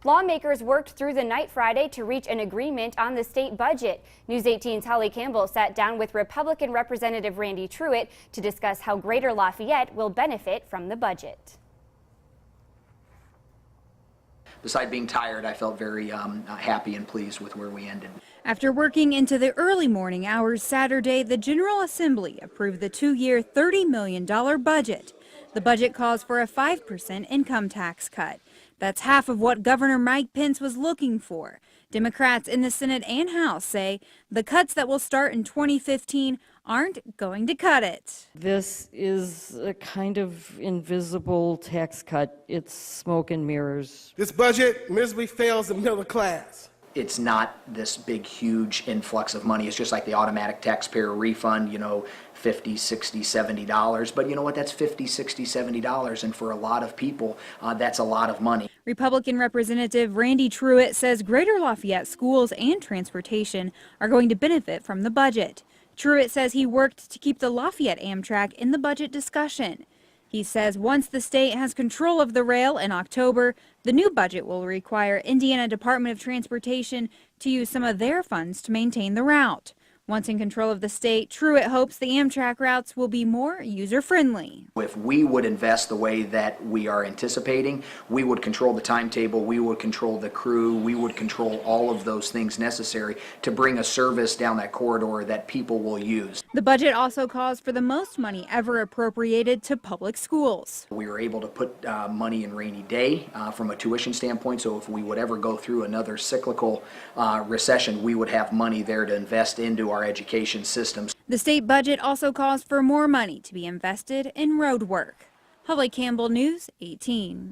Lawmakers worked through the night Friday to reach an agreement on the state budget. News 18's Holly Campbell sat down with Republican Representative Randy Truitt to discuss how Greater Lafayette will benefit from the budget. Besides being tired, I felt very happy and pleased with where we ended. After working into the early morning hours Saturday, the General Assembly approved the two-year $30 million budget. The budget calls for a 5% income tax cut. That's half of what Governor Mike Pence was looking for. Democrats in the Senate and House say the cuts that will start in 2015 aren't going to cut it. This is a kind of invisible tax cut. It's smoke and mirrors. This budget miserably fails the middle class. It's not this big, huge influx of money. It's just like the automatic taxpayer refund, $50, $60, $70. But you know what? That's $50, $60, $70. And for a lot of people, that's a lot of money. Republican Representative Randy Truitt says Greater Lafayette schools and transportation are going to benefit from the budget. Truitt says he worked to keep the Lafayette Amtrak in the budget discussion. He says once the state has control of the rail in October, the new budget will require Indiana Department of Transportation to use some of their funds to maintain the route. Once in control of the state, Truitt hopes the Amtrak routes will be more user-friendly. If we would invest the way that we are anticipating, we would control the timetable, we would control the crew, we would control all of those things necessary to bring a service down that corridor that people will use. The budget also calls for the most money ever appropriated to public schools. We were able to put money in rainy day from a tuition standpoint, so if we would ever go through another cyclical recession, we would have money there to invest into our education systems. The state budget also calls for more money to be invested in road work. Holly Campbell, News 18.